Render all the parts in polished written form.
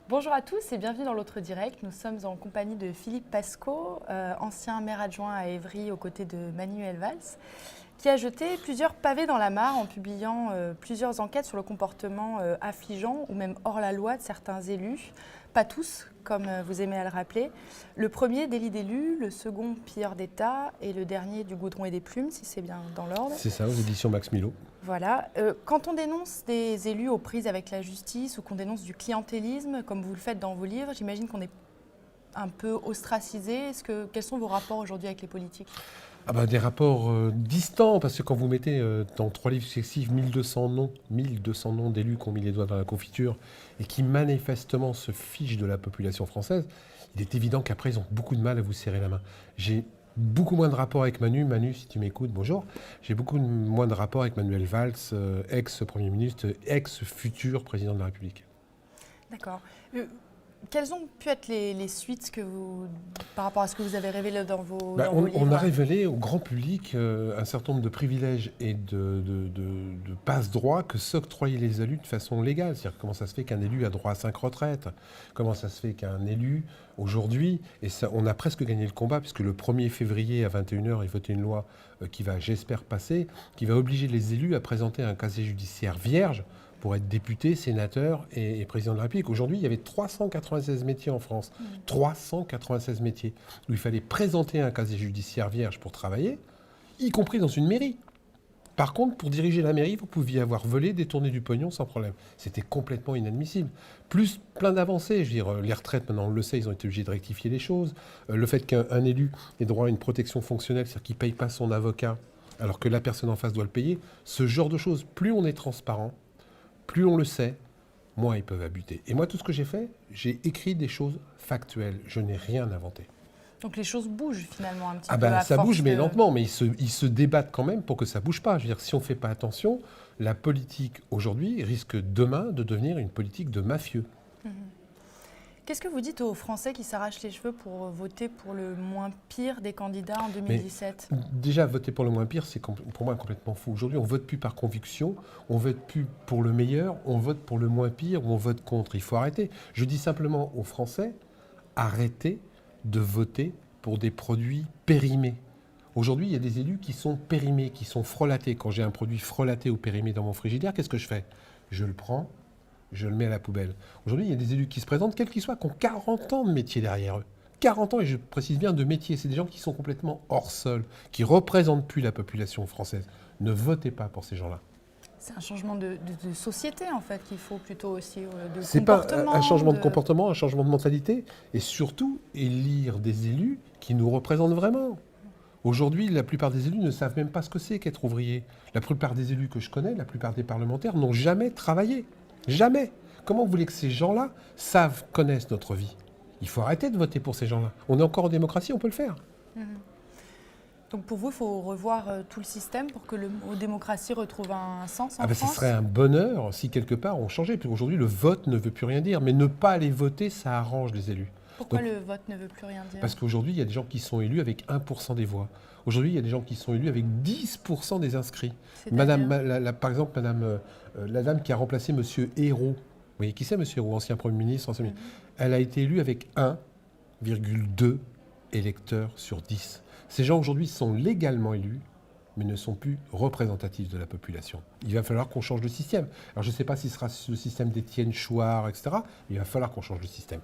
Bonjour à tous et bienvenue dans l'autre direct. Nous sommes en compagnie de Philippe Pascot, ancien maire adjoint à Évry aux côtés de Manuel Valls, qui a jeté plusieurs pavés dans la mare en publiant plusieurs enquêtes sur le comportement affligeant ou même hors la loi de certains élus. Pas tous, comme vous aimez à le rappeler. Le premier, délit d'élu, le second, pilleur d'État et le dernier, du goudron et des plumes, si c'est bien dans l'ordre. C'est ça, aux éditions Max Milo. Voilà. Quand on dénonce des élus aux prises avec la justice ou qu'on dénonce du clientélisme, comme vous le faites dans vos livres, j'imagine qu'on est un peu ostracisé. Quels sont vos rapports aujourd'hui avec les politiques ? Des rapports distants, parce que quand vous mettez dans 3 livres successifs 1200 noms d'élus qui ont mis les doigts dans la confiture et qui manifestement se fichent de la population française, il est évident qu'après ils ont beaucoup de mal à vous serrer la main. J'ai beaucoup moins de rapports avec Manu. Manu, si tu m'écoutes, bonjour. J'ai beaucoup moins de rapports avec Manuel Valls, ex-Premier ministre, ex-futur président de la République. D'accord. Quelles ont pu être les suites par rapport à ce que vous avez révélé dans vos livres ? On a révélé au grand public un certain nombre de privilèges et de passe-droits que s'octroyaient les élus de façon légale. C'est-à-dire comment ça se fait qu'un élu a droit à 5 retraites, comment ça se fait qu'un élu, aujourd'hui, et ça, on a presque gagné le combat, puisque le 1er février à 21h, il votait une loi qui va, j'espère, passer, qui va obliger les élus à présenter un casier judiciaire vierge pour être député, sénateur et président de la République. Aujourd'hui, il y avait 396 métiers en France. 396 métiers où il fallait présenter un casier judiciaire vierge pour travailler, y compris dans une mairie. Par contre, pour diriger la mairie, vous pouviez avoir volé, détourné du pognon sans problème. C'était complètement inadmissible. Plus plein d'avancées. Je veux dire, les retraites, maintenant on le sait, ils ont été obligés de rectifier les choses. Le fait qu'un élu ait droit à une protection fonctionnelle, c'est-à-dire qu'il ne paye pas son avocat alors que la personne en face doit le payer, ce genre de choses, plus on est transparent, plus on le sait, moins ils peuvent abuser. Et moi, tout ce que j'ai fait, j'ai écrit des choses factuelles. Je n'ai rien inventé. Donc les choses bougent finalement un petit peu. Ça bouge, mais lentement. Mais ils se débattent quand même pour que ça ne bouge pas. Je veux dire, si on ne fait pas attention, la politique aujourd'hui risque demain de devenir une politique de mafieux. Qu'est-ce que vous dites aux Français qui s'arrachent les cheveux pour voter pour le moins pire des candidats en 2017 ? Déjà, voter pour le moins pire, c'est pour moi complètement fou. Aujourd'hui, on ne vote plus par conviction, on ne vote plus pour le meilleur, on vote pour le moins pire ou on vote contre. Il faut arrêter. Je dis simplement aux Français, arrêtez de voter pour des produits périmés. Aujourd'hui, il y a des élus qui sont périmés, qui sont frelatés. Quand j'ai un produit frelaté ou périmé dans mon frigidaire, qu'est-ce que je fais ? Je le prends, je le mets à la poubelle. Aujourd'hui, il y a des élus qui se présentent, quels qu'ils soient, qui ont 40 ans de métier derrière eux. 40 ans, et je précise bien de métier. C'est des gens qui sont complètement hors sol, qui ne représentent plus la population française. Ne votez pas pour ces gens-là. C'est un changement de société, en fait, qu'il faut plutôt aussi, de C'est comportement. pas un changement de comportement, un changement de mentalité, et surtout, élire des élus qui nous représentent vraiment. Aujourd'hui, la plupart des élus ne savent même pas ce que c'est qu'être ouvrier. La plupart des élus que je connais, la plupart des parlementaires n'ont jamais travaillé. Jamais. Comment vous voulez que ces gens-là connaissent notre vie ? Il faut arrêter de voter pour ces gens-là. On est encore en démocratie, on peut le faire. Donc pour vous, il faut revoir tout le système pour que la démocratie retrouve un sens en Ce France ? serait un bonheur si quelque part on changeait. Puis aujourd'hui, le vote ne veut plus rien dire. Mais ne pas aller voter, ça arrange les élus. Pourquoi le vote ne veut plus rien dire ? Parce qu'aujourd'hui, il y a des gens qui sont élus avec 1% des voix. Aujourd'hui, il y a des gens qui sont élus avec 10% des inscrits. Par exemple, la dame qui a remplacé M. Ayrault. Vous voyez qui c'est, M. Ayrault, ancien Premier ministre, Elle a été élue avec 1,2 électeurs sur 10. Ces gens, aujourd'hui, sont légalement élus, mais ne sont plus représentatifs de la population. Il va falloir qu'on change le système. Alors, je ne sais pas si ce sera le système d'Étienne Chouard, etc., mais il va falloir qu'on change le système.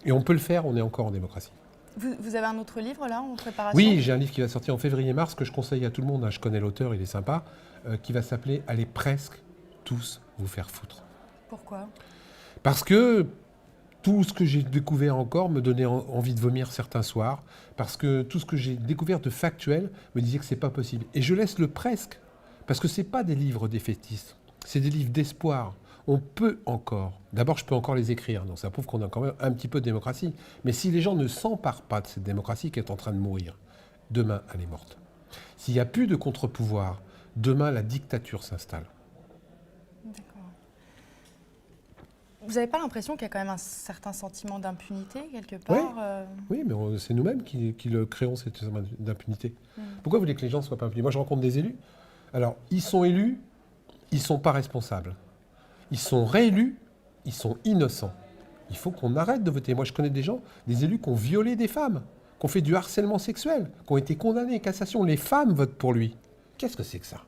Et on peut le faire, on est encore en démocratie. Vous avez un autre livre là en préparation ? Oui, j'ai un livre qui va sortir en février-mars que je conseille à tout le monde. Je connais l'auteur, il est sympa, qui va s'appeler « Allez presque tous vous faire foutre ». Pourquoi ? Parce que tout ce que j'ai découvert encore me donnait envie de vomir certains soirs, parce que tout ce que j'ai découvert de factuel me disait que c'est pas possible. Et je laisse le presque, parce que c'est pas des livres défaitistes, c'est des livres d'espoir. On peut encore. D'abord, je peux encore les écrire, donc ça prouve qu'on a quand même un petit peu de démocratie. Mais si les gens ne s'emparent pas de cette démocratie qui est en train de mourir, demain, elle est morte. S'il n'y a plus de contre-pouvoir, demain, la dictature s'installe. D'accord. Vous n'avez pas l'impression qu'il y a quand même un certain sentiment d'impunité quelque part ? Oui, mais c'est nous-mêmes qui le créons, cette sentiment d'impunité. Pourquoi vous voulez que les gens ne soient pas impunis ? Moi, je rencontre des élus. Alors, ils sont élus, ils ne sont pas responsables. Ils sont réélus, ils sont innocents. Il faut qu'on arrête de voter. Moi, je connais des gens, des élus qui ont violé des femmes, qui ont fait du harcèlement sexuel, qui ont été condamnés, cassation. Les femmes votent pour lui. Qu'est-ce que c'est que ça?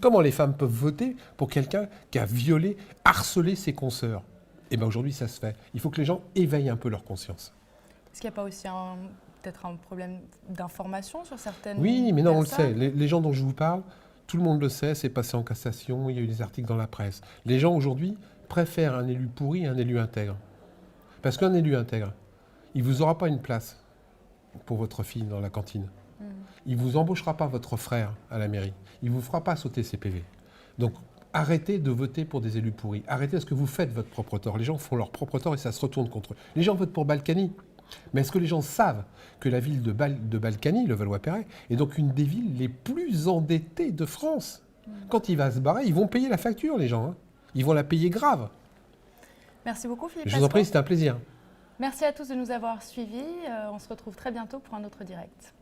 Comment les femmes peuvent voter pour quelqu'un qui a violé, harcelé ses consoeurs? Eh bien, aujourd'hui, ça se fait. Il faut que les gens éveillent un peu leur conscience. Est-ce qu'il n'y a pas aussi peut-être un problème d'information sur certaines Oui, mais non, on le personnes? sait. Les gens dont je vous parle, tout le monde le sait, c'est passé en cassation, il y a eu des articles dans la presse. Les gens aujourd'hui préfèrent un élu pourri à un élu intègre. Parce qu'un élu intègre, il ne vous aura pas une place pour votre fille dans la cantine. Il ne vous embauchera pas votre frère à la mairie. Il ne vous fera pas sauter ses PV. Donc arrêtez de voter pour des élus pourris. Arrêtez parce que vous faites votre propre tort. Les gens font leur propre tort et ça se retourne contre eux. Les gens votent pour Balkany. Mais est-ce que les gens savent que la ville de Balkany, le Valois-Perret, est donc une des villes les plus endettées de France? Quand il va se barrer, ils vont payer la facture, les gens. Hein. Ils vont la payer grave. Merci beaucoup, Philippe Je vous en Pasqua. prie, c'était un plaisir. Merci à tous de nous avoir suivis. On se retrouve très bientôt pour un autre direct.